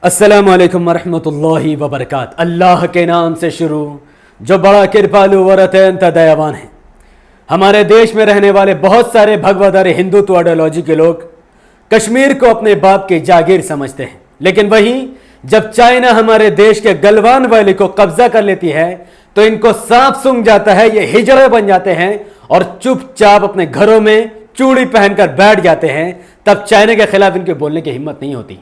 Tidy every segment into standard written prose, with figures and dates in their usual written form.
अस्सलामुअलैकुम वरहमतुल्लाहि वबरकात। अल्लाह के नाम से शुरू जो बड़ा कृपालु व अत्यंत दयावान है। हमारे देश में रहने वाले बहुत सारे भगवाधारी हिंदुत्व आइडियोलॉजी के लोग कश्मीर को अपने बाप की जागीर समझते हैं, लेकिन वहीं जब चाइना हमारे देश के गलवान वैली को कब्जा कर लेती है तो इनको सांप सूंघ जाता है, ये हिजड़े बन जाते हैं और चुपचाप अपने घरों में चूड़ी पहनकर बैठ जाते हैं। तब चाइना के खिलाफ इनके बोलने की हिम्मत नहीं होती।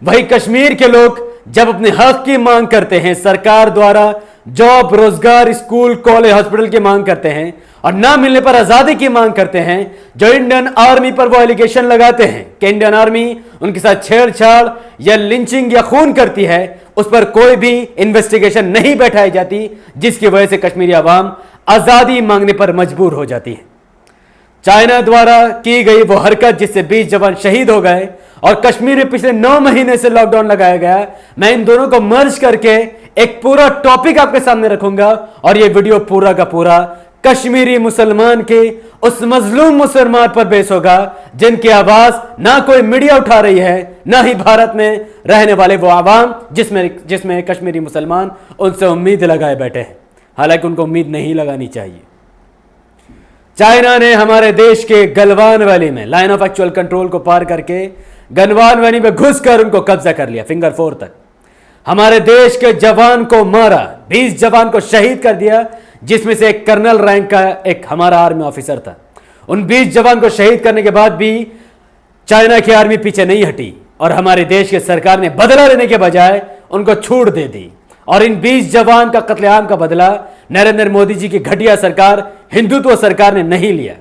वही कश्मीर के लोग जब अपने हक की मांग करते हैं, सरकार द्वारा जॉब, रोजगार, स्कूल, कॉलेज, हॉस्पिटल की मांग करते हैं और ना मिलने पर आजादी की मांग करते हैं, जो इंडियन आर्मी पर वो एलिगेशन लगाते हैं कि इंडियन आर्मी उनके साथ छेड़छाड़ या लिंचिंग या खून करती है, उस पर कोई भी इन्वेस्टिगेशन नहीं बैठाई जाती, जिसकी वजह से कश्मीरी आवाम आजादी मांगने पर मजबूर हो जाती है। चाइना द्वारा की गई वो हरकत जिससे 20 जवान शहीद हो गए और कश्मीर में पिछले 9 महीने से लॉकडाउन लगाया गया, मैं इन दोनों को मर्ज करके एक पूरा टॉपिक आपके सामने रखूंगा और ये वीडियो पूरा का पूरा कश्मीरी मुसलमान के उस मजलूम मुसलमान पर बेस होगा जिनकी आवाज ना कोई मीडिया उठा रही है, ना ही भारत में रहने वाले वो आवाम जिसमें कश्मीरी मुसलमान उनसे उम्मीद लगाए बैठे हैं। हालांकि उनको उम्मीद नहीं लगानी चाहिए। चाइना ने हमारे देश के गलवान वैली में लाइन ऑफ एक्चुअल कंट्रोल को पार करके गलवान वैली में घुसकर उनको कब्जा कर लिया। फिंगर 4 तक हमारे देश के जवान को मारा, 20 जवान को शहीद कर दिया, जिसमें से एक कर्नल रैंक का एक हमारा आर्मी ऑफिसर था। उन 20 जवान को शहीद करने के बाद भी चाइना की आर्मी पीछे नहीं हटी और हमारे देश की सरकार ने बदला लेने के बजाय उनको छूट दे दी और इन 20 जवान का कत्लेआम का बदला नरेंद्र मोदी जी की घटिया सरकार, हिंदुत्व सरकार ने नहीं लिया।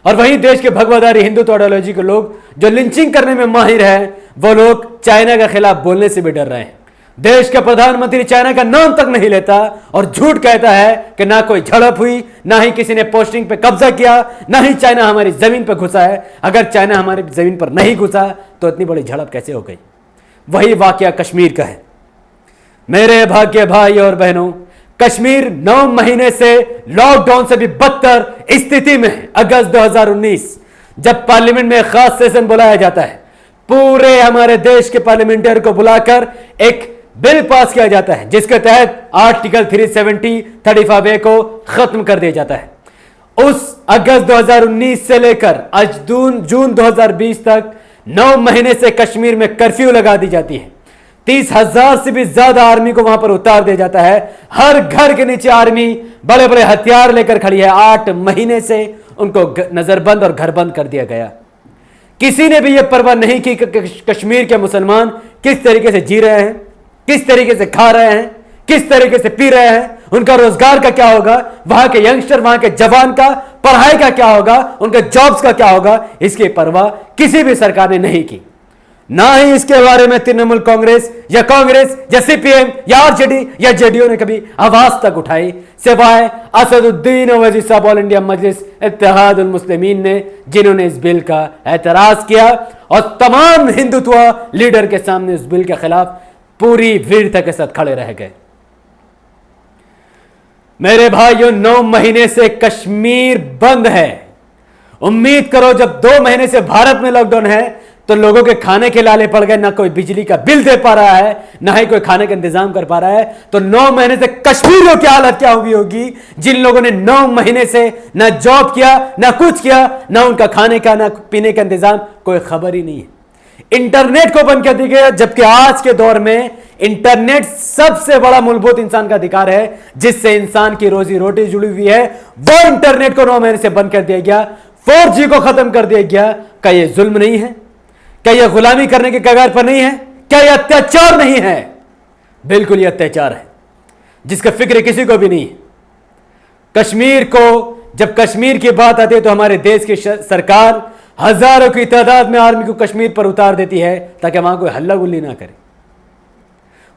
और वहीं देश के भगवाधारी हिंदुत्व आइडियोलॉजी के लोग जो लिंचिंग करने में माहिर हैं, वो लोग चाइना के खिलाफ बोलने से भी डर रहे हैं। देश का प्रधानमंत्री चाइना का नाम तक नहीं लेता और झूठ कहता है कि ना कोई झड़प हुई, ना ही किसी ने पोस्टिंग पे कब्जा किया, ना ही चाइना हमारी जमीन पर घुसा है। अगर चाइना हमारी जमीन पर नहीं घुसा तो इतनी बड़ी झड़प कैसे हो गई? वही वाकया कश्मीर का है। मेरे भाग्य भाई और बहनों, कश्मीर 9 महीने से लॉकडाउन से भी बदतर स्थिति में है। अगस्त 2019 जब पार्लियामेंट में खास सेशन बुलाया जाता है, पूरे हमारे देश के पार्लियामेंटर को बुलाकर एक बिल पास किया जाता है जिसके तहत आर्टिकल 370-35A को खत्म कर दिया जाता है। उस अगस्त 2019 से लेकर आज जून 2020 तक 9 महीने से कश्मीर में कर्फ्यू लगा दी जाती है। 30,000 से भी ज्यादा आर्मी को वहां पर उतार दिया जाता है। हर घर के नीचे आर्मी बड़े बड़े हथियार लेकर खड़ी है। 8 महीने से उनको नजरबंद और घरबंद कर दिया गया। किसी ने भी यह परवाह नहीं की कि कश्मीर के मुसलमान किस तरीके से जी रहे हैं, किस तरीके से खा रहे हैं, किस तरीके से पी रहे हैं, उनका रोजगार का क्या होगा, वहां के यंगस्टर, वहां के जवान का पढ़ाई का क्या होगा, उनके जॉब्स का क्या होगा, इसकी परवाह किसी भी सरकार ने नहीं की। ना ही इसके बारे में तृणमूल कांग्रेस या सीपीएम या आरजेडी या जेडीयू ने कभी आवाज तक उठाई, सिवाय असदुद्दीन ओवैसी साहब ऑल इंडिया मजलिस इत्तेहाद उल मुस्लिमीन ने, जिन्होंने इस बिल का एतराज किया और तमाम हिंदुत्व लीडर के सामने इस बिल के खिलाफ पूरी वीरता के साथ खड़े रह गए। मेरे भाइयों, 9 महीने से कश्मीर बंद है। उम्मीद करो जब 2 महीने से भारत में लॉकडाउन है तो लोगों के खाने के लाले पड़ गए, ना कोई बिजली का बिल दे पा रहा है, ना ही कोई खाने का इंतजाम कर पा रहा है। तो 9 महीने से कश्मीर की हालत क्या हुई होगी जिन लोगों ने 9 महीने से ना जॉब किया, ना कुछ किया, ना उनका खाने का ना पीने का इंतजाम, कोई खबर ही नहीं है। इंटरनेट को बंद कर दिया गया, जबकि आज के दौर में इंटरनेट सबसे बड़ा मूलभूत इंसान का अधिकार है, जिससे इंसान की रोजी रोटी जुड़ी हुई है। वो इंटरनेट को 9 महीने से बंद कर दिया गया, 4G को खत्म कर दिया गया। क्या यह जुल्म नहीं है? क्या यह गुलामी करने के कगार पर नहीं है? क्या यह अत्याचार नहीं है? बिल्कुल यह अत्याचार है जिसका फिक्र किसी को भी नहीं है। कश्मीर को, जब कश्मीर की बात आती है तो हमारे देश की सरकार हजारों की तादाद में आर्मी को कश्मीर पर उतार देती है ताकि वहां कोई हल्ला गुल्ली ना करे।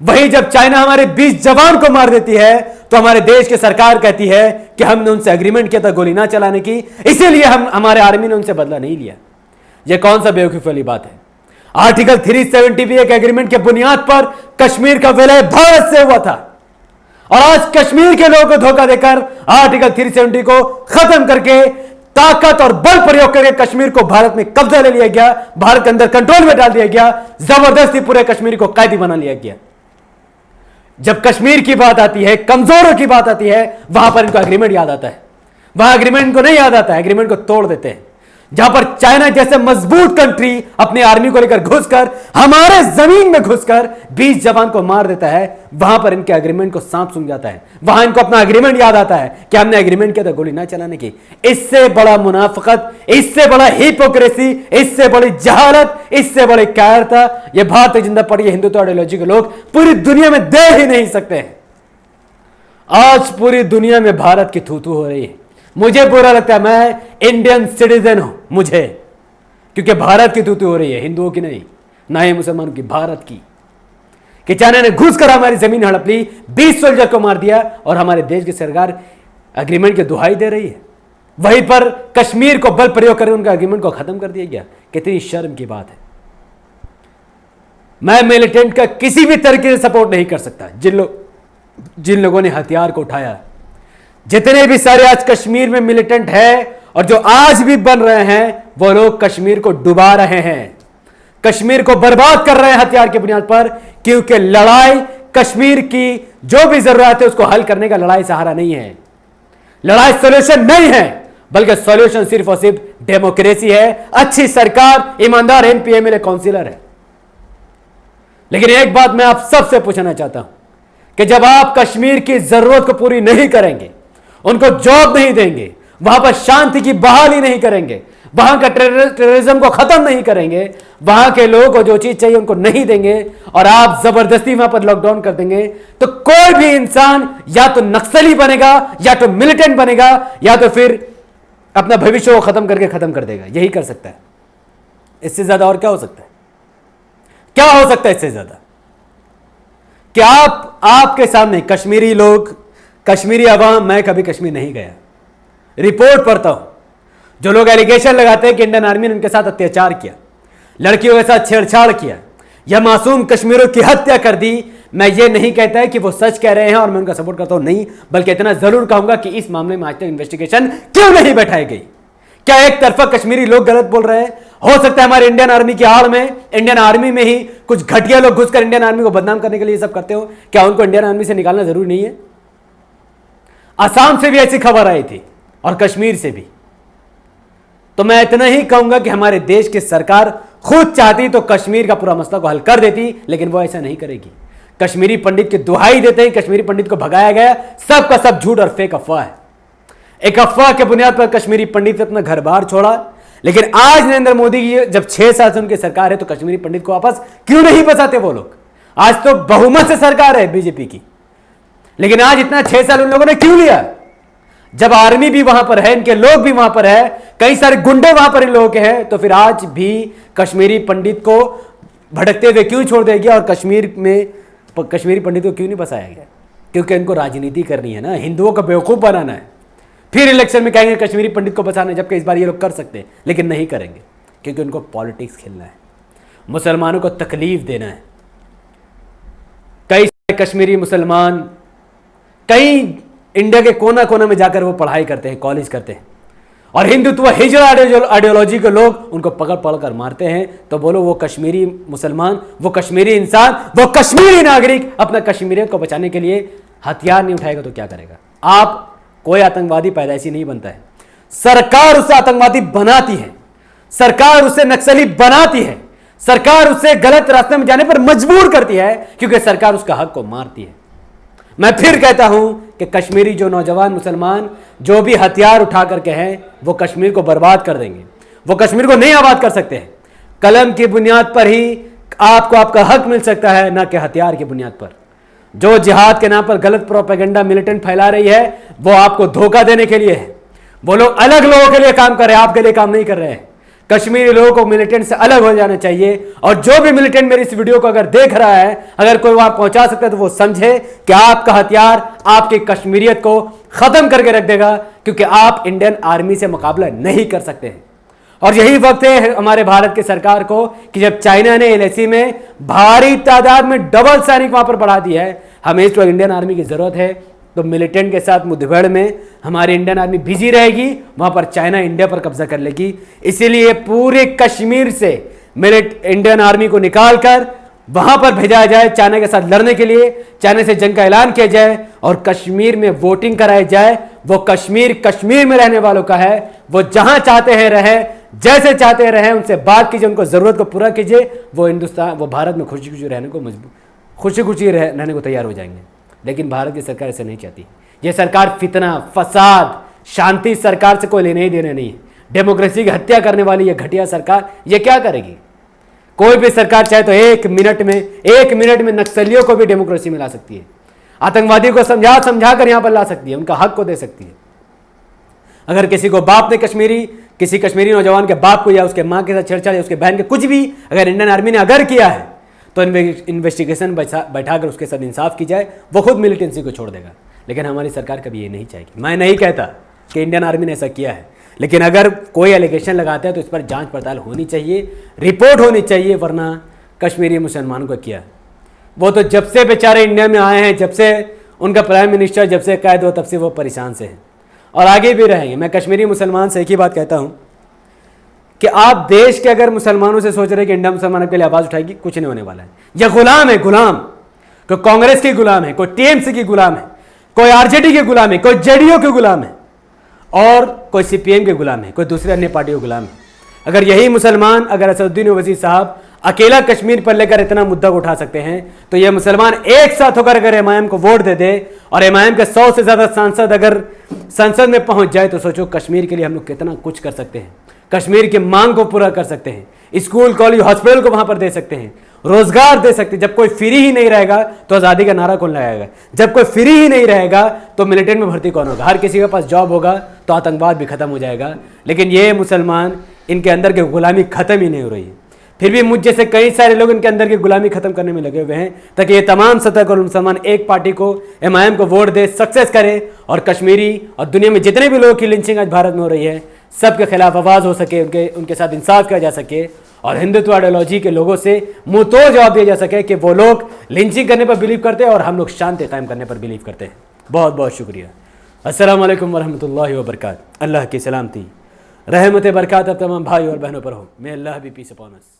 वहीं जब चाइना हमारे 20 जवान को मार देती है तो हमारे देश की सरकार कहती है कि हमने उनसे एग्रीमेंट किया था गोली ना चलाने की, इसीलिए हमारे आर्मी ने उनसे बदला नहीं लिया। यह कौन सा बेवकूफ वाली बात है? आर्टिकल 370 के एग्रीमेंट के बुनियाद पर कश्मीर का विलय भारत से हुआ था और आज कश्मीर के लोगों को धोखा देकर आर्टिकल 370 को खत्म करके ताकत और बल प्रयोग करके कश्मीर को भारत में कब्जा ले लिया गया, भारत के अंदर कंट्रोल में डाल दिया गया, जबरदस्ती पूरे कश्मीर को कैदी बना लिया गया। जब कश्मीर की बात आती है, कमजोरों की बात आती है, वहां पर इनको एग्रीमेंट याद आता है। वहां एग्रीमेंट को नहीं याद आता है, एग्रीमेंट को तोड़ देते हैं। जहां पर चाइना जैसे मजबूत कंट्री अपनी आर्मी को लेकर घुसकर हमारे जमीन में घुसकर 20 जवान को मार देता है, वहां पर इनके एग्रीमेंट को सांप सूंघ जाता है। वहां इनको अपना एग्रीमेंट याद आता है कि हमने एग्रीमेंट किया था गोली ना चलाने की। इससे बड़ा मुनाफिकत, इससे बड़ा हिपोक्रेसी, इससे बड़ी जहालत, इससे बड़ी कायरता यह भारतीय जनता पार्टी के हिंदुत्व आइडियोलॉजी के लोग पूरी दुनिया में दे ही नहीं सकते हैं। आज पूरी दुनिया में भारत की थू थू हो रही है। मुझे बुरा लगता है, मैं इंडियन सिटीजन हूं मुझे, क्योंकि भारत की तूती हो रही है, हिंदुओं की नहीं, ना ही मुसलमानों की, भारत की। कि चाइना ने घुसकर हमारी जमीन हड़प ली, 20 सोल्जर को मार दिया और हमारे देश की सरकार एग्रीमेंट की दुहाई दे रही है। वहीं पर कश्मीर को बल प्रयोग कर उनका एग्रीमेंट को खत्म कर दिया गया। कितनी शर्म की बात है। मैं मिलिटेंट का किसी भी तरीके से सपोर्ट नहीं कर सकता। जिन लोगों ने हथियार को उठाया, जितने भी सारे आज कश्मीर में मिलिटेंट है और जो आज भी बन रहे हैं, वो लोग कश्मीर को डुबा रहे हैं, कश्मीर को बर्बाद कर रहे हैं हथियार की बुनियाद पर। क्योंकि लड़ाई कश्मीर की जो भी जरूरत है उसको हल करने का लड़ाई सहारा नहीं है, लड़ाई सॉल्यूशन नहीं है, बल्कि सॉल्यूशन सिर्फ और सिर्फ डेमोक्रेसी है, अच्छी सरकार, ईमानदार एमपी एमएलए काउंसिलर है। लेकिन एक बात मैं आप सबसे पूछना चाहता हूं कि जब आप कश्मीर की जरूरत को पूरी नहीं करेंगे, उनको जॉब नहीं देंगे, वहां पर शांति की बहाली नहीं करेंगे, वहां का टेररिज्म को खत्म नहीं करेंगे, वहां के लोगों को जो चीज चाहिए उनको नहीं देंगे और आप जबरदस्ती वहां पर लॉकडाउन कर देंगे, तो कोई भी इंसान या तो नक्सली बनेगा, या तो मिलिटेंट बनेगा, या तो फिर अपना भविष्य को खत्म करके खत्म कर देगा। यही कर सकता है। इससे ज्यादा और क्या हो सकता है? क्या हो सकता है इससे ज्यादा? कि आपके सामने कश्मीरी लोग, कश्मीरी अवाम, मैं कभी कश्मीर नहीं गया, रिपोर्ट पढ़ता हूं, जो लोग एलिगेशन लगाते हैं कि इंडियन आर्मी ने उनके साथ अत्याचार किया, लड़कियों के साथ छेड़छाड़ किया या मासूम कश्मीरियों की हत्या कर दी, मैं ये नहीं कहता है कि वो सच कह रहे हैं और मैं उनका सपोर्ट करता हूं, नहीं, बल्कि इतना जरूर कहूंगा कि इस मामले में आज तक इन्वेस्टिगेशन क्यों नहीं बैठाई गई? क्या एक तरफा कश्मीरी लोग गलत बोल रहे हैं? हो सकता है हमारे इंडियन आर्मी की आड़ में, इंडियन आर्मी में ही कुछ घटिया लोग घुसकर इंडियन आर्मी को बदनाम करने के लिए सब करते हो। क्या उनको इंडियन आर्मी से निकालना जरूरी नहीं है? आसाम से भी ऐसी खबर आई थी और कश्मीर से भी। तो मैं इतना ही कहूंगा कि हमारे देश की सरकार खुद चाहती तो कश्मीर का पूरा मसला को हल कर देती, लेकिन वो ऐसा नहीं करेगी। कश्मीरी पंडित की दुहाई देते ही कश्मीरी पंडित को भगाया गया, सबका सब झूठ और फेक अफवाह है। एक अफवाह के बुनियाद पर कश्मीरी पंडित ने अपना घर बार छोड़ा, लेकिन आज नरेंद्र मोदी की जब 6 साल से उनकी सरकार है तो कश्मीरी पंडित को वापस क्यों नहीं बचाते वो लोग? आज तो बहुमत से सरकार है बीजेपी की, लेकिन आज इतना 6 साल उन लोगों ने क्यों लिया? जब आर्मी भी वहां पर है, इनके लोग भी वहां पर है, कई सारे गुंडे वहां पर इन लोगों के हैं, तो फिर आज भी कश्मीरी पंडित को भटकते हुए क्यों छोड़ दिया गया और कश्मीर में कश्मीरी पंडित को क्यों नहीं बसाया गया? क्योंकि इनको राजनीति करनी है ना, हिंदुओं को बेवकूफ बनाना है, फिर इलेक्शन में कहेंगे कश्मीरी पंडित को बचाना, जबकि इस बार ये लोग कर सकते हैं लेकिन नहीं करेंगे, क्योंकि उनको पॉलिटिक्स खेलना है, मुसलमानों को तकलीफ देना है। कई कश्मीरी मुसलमान कई इंडिया के कोना कोना में जाकर वो पढ़ाई करते हैं, कॉलेज करते हैं, और हिंदुत्व हिजड़ा आइडियोलॉजी के लोग उनको पकड़ पकड़ मारते हैं। तो बोलो वो कश्मीरी मुसलमान, वो कश्मीरी इंसान, वो कश्मीरी नागरिक अपना कश्मीरियत को बचाने के लिए हथियार नहीं उठाएगा तो क्या करेगा? आप कोई आतंकवादी पैदाइशी नहीं बनता है, सरकार उसे आतंकवादी बनाती है, सरकार उसे नक्सली बनाती है, सरकार उसे गलत रास्ते में जाने पर मजबूर करती है, क्योंकि सरकार उसका हक को मारती है। मैं फिर कहता हूं कि कश्मीरी जो नौजवान मुसलमान जो भी हथियार उठा करके हैं, वो कश्मीर को बर्बाद कर देंगे, वो कश्मीर को नहीं आबाद कर सकते हैं। कलम की बुनियाद पर ही आपको आपका हक मिल सकता है, ना कि हथियार की बुनियाद पर। जो जिहाद के नाम पर गलत प्रोपेगेंडा मिलिटेंट फैला रही है, वो आपको धोखा देने के लिए है। वो लोग अलग लोगों के लिए काम कर रहे हैं, आपके लिए काम नहीं कर रहे हैं। कश्मीरी लोगों को मिलिटेंट से अलग हो जाना चाहिए, और जो भी मिलिटेंट मेरी इस वीडियो को अगर देख रहा है, अगर कोई वहां पहुंचा सकता है तो वो समझे कि आपका हथियार आपकी कश्मीरियत को खत्म करके रख देगा, क्योंकि आप इंडियन आर्मी से मुकाबला नहीं कर सकते हैं। और यही वक्त है हमारे भारत की सरकार को कि जब चाइना ने एलएसी में भारी तादाद में डबल सैनिक वहां पर बढ़ा दी है, हमें इस वक्त इंडियन आर्मी की जरूरत है तो मिलिटेंट के साथ मुठभेड़ में हमारी इंडियन आर्मी बिजी रहेगी, वहां पर चाइना इंडिया पर कब्जा कर लेगी। इसीलिए पूरे कश्मीर से इंडियन आर्मी को निकालकर वहां पर भेजा जाए चाइना के साथ लड़ने के लिए, चाइना से जंग का ऐलान किया जाए और कश्मीर में वोटिंग कराई जाए। वो कश्मीर कश्मीर में रहने वालों का है, वो जहां चाहते हैं रहे, जैसे चाहते हैं रहे, उनसे बात कीजिए, उनको जरूरत को पूरा कीजिए। वो हिंदुस्तान, वो भारत में खुशी खुशी रहने को रहने को तैयार हो जाएंगे। लेकिन भारत की सरकार ऐसे नहीं चाहती। ये सरकार फितना, फसाद, शांति सरकार से कोई लेने ही देने नहीं है। डेमोक्रेसी की हत्या करने वाली ये घटिया सरकार ये क्या करेगी? कोई भी सरकार चाहे तो एक मिनट में नक्सलियों को भी डेमोक्रेसी में ला सकती है, आतंकवादी को समझा कर यहां पर ला सकती है, उनका हक को दे सकती है। अगर किसी को बाप ने किसी कश्मीरी नौजवान के बाप को या उसके मां के साथ छेड़छाड़ या उसके बहन के कुछ भी अगर इंडियन आर्मी ने अगर किया है तो इन्वेस्टिगेशन बैठाकर उसके साथ इंसाफ की जाए, वो खुद मिलिटेंसी को छोड़ देगा। लेकिन हमारी सरकार कभी ये नहीं चाहेगी। मैं नहीं कहता कि इंडियन आर्मी ने ऐसा किया है, लेकिन अगर कोई एलिगेशन लगाता है तो इस पर जांच पड़ताल होनी चाहिए, रिपोर्ट होनी चाहिए, वरना कश्मीरी मुसलमान को किया। वो तो जब से बेचारे इंडिया में आए हैं, जब से उनका प्राइम मिनिस्टर जब से कैद हुआ, तब से वो परेशान से हैं और आगे भी रहेंगे। मैं कश्मीरी मुसलमान से एक ही बात कहता हूँ कि आप देश के अगर मुसलमानों से सोच रहे कि इंडिया मुसलमानों के लिए आवाज़ उठाएगी, कुछ नहीं होने वाला है। यह गुलाम है, गुलाम। कोई कांग्रेस की गुलाम है, कोई टीएमसी की गुलाम है, कोई आरजेडी के गुलाम है, कोई जेडीयू के गुलाम है और कोई सीपीएम के गुलाम है, कोई दूसरे अन्य पार्टियों के गुलाम है। अगर यही मुसलमान, अगर असदुद्दीन ओवैसी साहब अकेला कश्मीर पर लेकर इतना मुद्दा को उठा सकते हैं, तो ये मुसलमान एक साथ होकर अगर एमआईएम को वोट दे दे और एमआईएम के 100 से ज़्यादा सांसद अगर संसद में पहुंच जाए, तो सोचो कश्मीर के लिए हम लोग कितना कुछ कर सकते हैं। कश्मीर की मांग को पूरा कर सकते हैं, स्कूल, कॉलेज, हॉस्पिटल को वहां पर दे सकते हैं, रोजगार दे सकते हैं। जब कोई फ्री ही नहीं रहेगा तो आज़ादी का नारा कौन लगाएगा? जब कोई फ्री ही नहीं रहेगा तो मिलिटेंट में भर्ती कौन होगा? हर किसी के पास जॉब होगा तो आतंकवाद भी खत्म हो जाएगा। लेकिन ये मुसलमान, इनके अंदर की गुलामी खत्म ही नहीं हो रही है। फिर भी मुझ जैसे कई सारे लोग इनके अंदर की गुलामी खत्म करने में लगे हुए हैं, ताकि ये तमाम सतर्क और मुसलमान एक पार्टी को, एमआईएम को वोट दे, सक्सेस करे और कश्मीरी और दुनिया में जितने भी लोगों की लिंचिंग आज भारत में हो रही है, सबके खिलाफ आवाज़ हो सके, उनके साथ इंसाफ किया जा सके और हिंदुत्व आइडियोलॉजी के लोगों से मुंह तोड़ जवाब दिया जा सके कि वो लोग लिंचिंग करने पर बिलीव करते हैं और हम लोग शांति कायम करने पर बिलीव करते हैं। बहुत बहुत शुक्रिया। अस्सलाम वालेकुम वरहमतुल्लाहि वबरकातुहू। अल्लाह की सलामती, रहमत बरकत अब तमाम भाई और बहनों पर हो। मे अल्लाह बी पीस अपॉन अस।